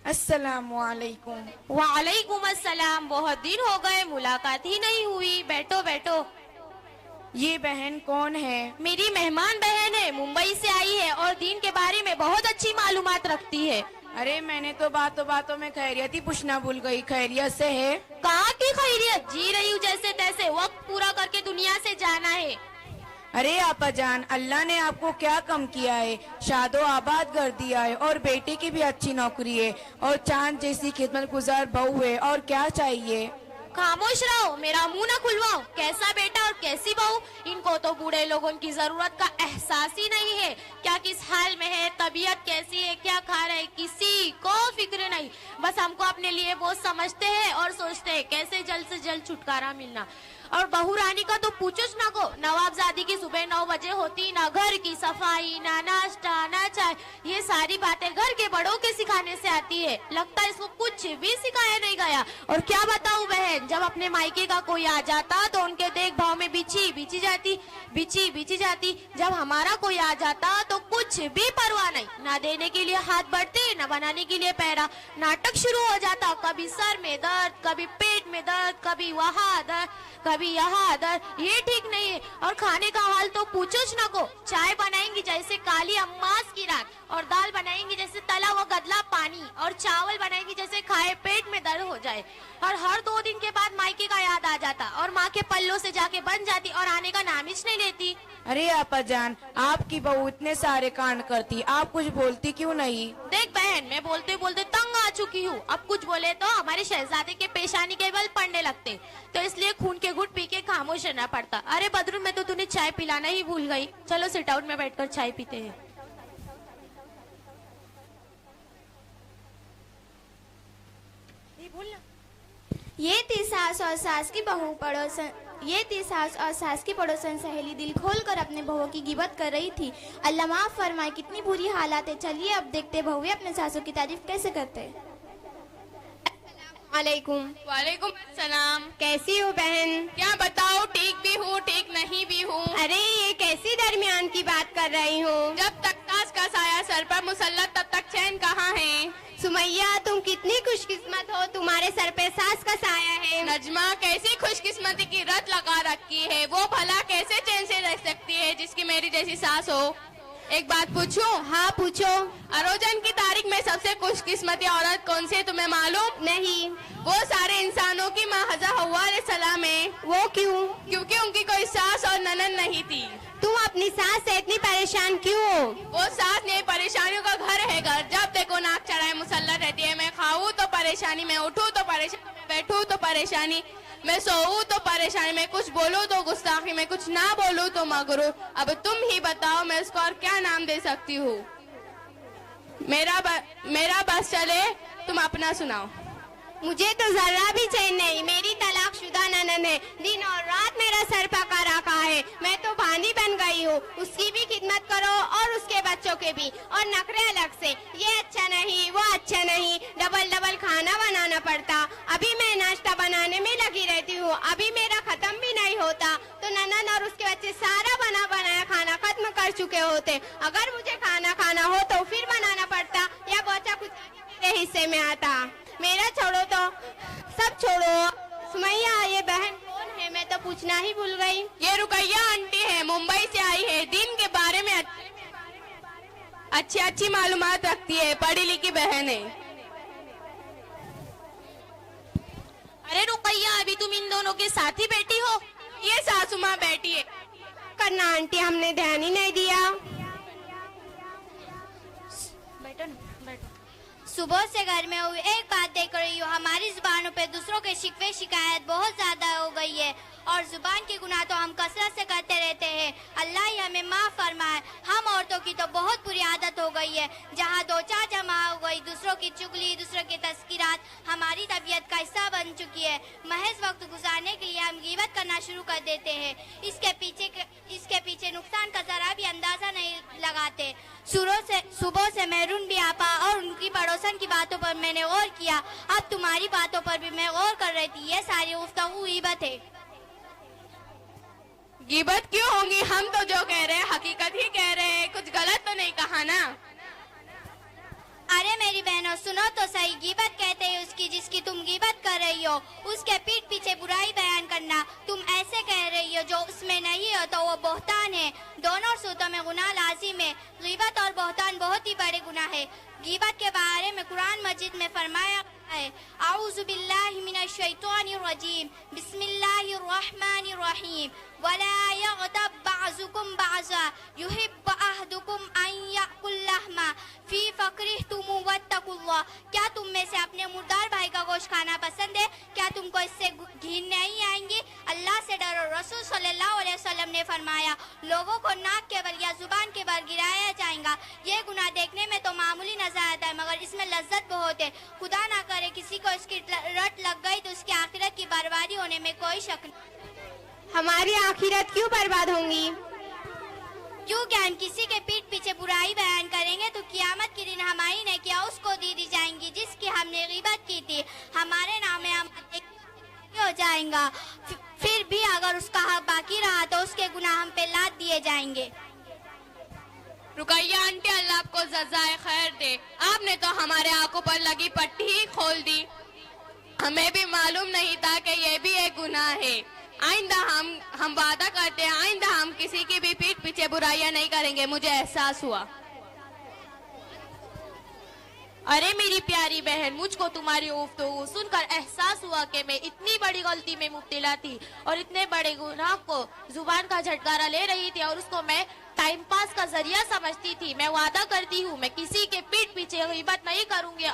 अस्सलामुअलैकुम। वालेकुम अस्सलाम। बहुत दिन हो गए, मुलाकात ही नहीं हुई। बैठो बैठो। ये बहन कौन है? मेरी मेहमान बहन है, मुंबई से आई है और दीन के बारे में बहुत अच्छी मालूमात रखती है। अरे मैंने तो बातों बातों में खैरियत ही पूछना भूल गई। खैरियत से है? कहाँ की खैरियत, जी रही हूँ जैसे तैसे। वक्त पूरा करके दुनिया से जाना है। अरे आपा जान, अल्लाह ने आपको क्या कम किया है? शादो आबाद कर दिया है और बेटे की भी अच्छी नौकरी है और चांद जैसी खिदमत गुजार बहू है। और क्या चाहिए? खामोश रहो, मेरा मुंह न खुलवाओ। कैसा बेटा और कैसी बहू, इनको तो बूढ़े लोगों की जरूरत का एहसास ही नहीं है। क्या किस हाल में है, तबीयत कैसी है, क्या खा रहे, किसी को फिक्र नहीं। बस हमको अपने लिए बहुत समझते हैं और सोचते हैं कैसे जल्द से जल्द छुटकारा मिलना। और बहू रानी का तो पूछोच ना को। नवाबजादी की सुबह 9 बजे होती, ना घर की सफाई, ना नाश्ता, ना चाय। ये सारी बातें घर के बड़ों के सिखाने से आती है। लगता है इसको कुछ भी सिखाया नहीं गया। और क्या बताऊं बहन, जब अपने मायके का कोई आ जाता तो उनके देखभाव में बिछी बिछी जाती। जब हमारा कोई आ जाता तो कुछ भी परवाह नहीं। ना देने के लिए हाथ बढ़ते, ना बनाने के लिए पैरा। नाटक शुरू हो जाता, कभी सर में दर्द, कभी पेट में दर्द, कभी वहाँ दर्द, कभी यहाँ दर्द। ये ठीक नहीं है। और खाने का हाल तो पूछोच ना को। चाय बनाएंगी जैसे काली अम्मास की रात, और दाल बनाएंगी जैसे तला हुआ गदला पानी, और चावल बनाएंगी जैसे खाए पेट में दर्द हो जाए। और हर 2 दिन के बाद मायके का याद आ जाता और माँ के पल्लों से जाके बन जाती और आने का नाम ही नहीं लेती। अरे आपा जान, आपकी बहू इतने सारे कांड करती, आप कुछ बोलती क्यों नहीं? देख बहन, मैं बोलते बोलते तंग आ चुकी हूँ। अब कुछ बोले तो हमारे शहजादे के पेशानी के बल पड़ने लगते, तो इसलिए खून के घुट पी के खामोश रहना पड़ता। अरे बदरू, मैं तो तूने चाय पिलाना ही भूल गई। चलो सिट आउट में बैठकर चाय पीते हैं। ये थी सास और सास की बहू पड़ोसन ये थी सास और सास की पड़ोसन सहेली दिल खोल कर अपने बहू की गिबत कर रही थी। अल्लाह माफ फरमाए, कितनी बुरी हालात है। चलिए अब देखते बहुएं अपने सासों की तारीफ कैसे करते हैं। वालेकुम। वालेकुम सलाम। कैसी हो बहन? क्या बताओ, ठीक भी हूँ ठीक नहीं भी हूँ। अरे ये कैसी दरमियान की बात कर रही हो? जब तक ताज का साया सर पर मुसल्लत, तब तक चैन कहाँ है। सुमैया, तुम कितनी खुशकिस्मत हो, तुम्हारे सर पे सास का साया है। नजमा, कैसी खुशकिस्मती की रत लगा रखी है। वो भला कैसे चैन से रह सकती है जिसकी मेरी जैसी सास हो। एक बात पूछूं? हाँ पूछो। अरोजन की तारीख में सबसे खुशकिस्मती औरत कौन सी है, तुम्हें मालूम? नहीं। वो सारे इंसानों की माँ हज़रत हव्वा अलैहिस्सलाम है। वो क्यों? क्योंकि उनकी कोई सास और ननद नहीं थी। तुम अपनी सास से इतनी परेशान क्यों हो? वो सास नहीं, परेशानियों का घर है घर। जब देखो नाक चढ़ाए मुसल्लत रहती है। मैं खाऊं तो परेशानी, मैं उठूं तो परेशानी, बैठूं तो परेशानी, मैं सोऊं तो परेशानी, मैं कुछ बोलूं तो गुस्ताखी, मैं कुछ ना बोलूं तो मगरूर। अब तुम ही बताओ मैं उसको और क्या नाम दे सकती हूँ। मेरा बस चले, तुम अपना सुनाओ। मुझे तो जरा भी चैन नहीं। मेरी तलाकशुदा ननद है, दिन और रात मेरा सर पका रखा है। मैं तो भानी बन गई हूँ। उसकी भी खिदमत करो और उसके बच्चों के भी, और नखरे अलग से। ये अच्छा नहीं, वो अच्छा नहीं, डबल डबल खाना बनाना पड़ता। अभी मैं नाश्ता बनाने में लगी रहती हूँ, अभी मेरा खत्म भी नहीं होता तो ननद और उसके बच्चे सारा बना बनाया खाना खत्म कर चुके होते। अगर मुझे खाना खाना हो तो फिर बनाना पड़ता, या बचा कुछ मेरे हिस्से में आता। मेरा छोड़ो तो सब छोड़ो। सुमैया, ये बहन कौन है? मैं तो पूछना ही भूल गई। ये रुकैया आंटी है, मुंबई से आई है। दिन के बारे में अच्छी मालूमात रखती है, पढ़ी लिखी बहन है। अरे रुकैया, अभी तुम इन दोनों के साथ ही बैठी हो? ये सासू माँ बैठी है। करना आंटी, हमने ध्यान ही नहीं दिया। सुबह से घर में हुई एक बात देख रही हूँ, हमारी जुबानों पे दूसरों के शिकवे शिकायत बहुत ज्यादा हो गई है, और जुबान की गुनाह तो हम कसरत से करते रहते हैं। अल्लाह ही हमें माफ फरमाए। हम औरतों की तो बहुत बुरी आदत हो गई है, जहाँ दो चार जमा हो गई, दूसरों की चुगली, दूसरों की तस्कीरात हमारी तबीयत का हिस्सा बन चुकी है। महज वक्त गुजारने के लिए हम गिबत करना शुरू कर देते हैं। इसके पीछे नुकसान का जरा भी अंदाजा नहीं लगाते। सुबह से मेरून भी आपा और उनकी पड़ोसन की बातों पर मैंने गौर किया, अब तुम्हारी बातों पर भी मैं गौर कर रही थी। ये सारी गुफ्तगू गिबत है। गिबत क्यों होंगी? हम तो जो कह रहे हैं हकीकत ही कह रहे हैं, कुछ गलत तो नहीं कहा ना। अरे मेरी बहनों, सुनो तो सही, हो, उसके पीठ पीछे बुराई बयान करना, तुम ऐसे कह रही हो जो उसमें नहीं हो तो वो बहतान है। दोनों सूरतों में गुनाह लाजिम है। गीबत और बहतान बहुत ही बड़े गुनाह है। गीबत के बारे में कुरान मजीद में फरमाया है, आऊज़ु बिल्लाहि मिनश शैतानिर रजीम, बिस्मिल्लाहिर रहमानिर रहीम, वला यग़तब बअज़ुकुम बअज़ा, युहिब्बु अहदुकुम अन याकुल लहमा फी फकरिहतुम वत्तकुल्लाह। क्या तुम में से अपने मुर्दार भाई का गोश्त खाना पसंद है? क्या तुमको इससे घिन नहीं आएंगी? अल्लाह से डरो। रसूल सल्लल्लाहु अलैहि वसल्लम ने फरमाया, लोगों को नाक के बल या जुबान के बल गिराया जाएगा। ये गुनाह देखने में तो मामूली नजर आता है, मगर इसमें लज्जत बहुत है। खुदा ना करे किसी को इसकी रट लग गई तो उसकी आखिरत की बर्बादी होने में कोई शक नहीं। हमारी आखिरत क्यों बर्बाद होंगी? क्योंकि हम किसी के पीठ पीछे बुराई बयान करेंगे तो कियामत के दिन हमारी नेकियां उसको दी जाएंगी जिसकी हमने ग़ीबत की थी। हमारे नाम में हम हो जाएगा। फिर भी अगर उसका हक बाकी रहा तो उसके गुनाह हम पे लाद दिए जाएंगे। रुकैया आंटी, अल्लाह आपको जज़ाए खैर दे। आपने तो हमारे आंखों पर लगी पट्टी ही खोल दी। हमें भी मालूम नहीं था कि ये भी एक गुनाह है। आइंदा हम वादा करते हैं, आइंदा हम किसी की भी पीठ पीछे बुराइयां नहीं करेंगे। मुझे एहसास हुआ। अरे मेरी प्यारी बहन, मुझको तुम्हारी गुफ्तगू सुनकर एहसास हुआ कि मैं इतनी बड़ी गलती में मुब्तला थी और इतने बड़े गुनाह को जुबान का झटकारा ले रही थी और उसको मैं टाइम पास का जरिया समझती थी। मैं वादा करती हूँ मैं किसी के पीठ पीछे ग़ीबत नहीं करूंगी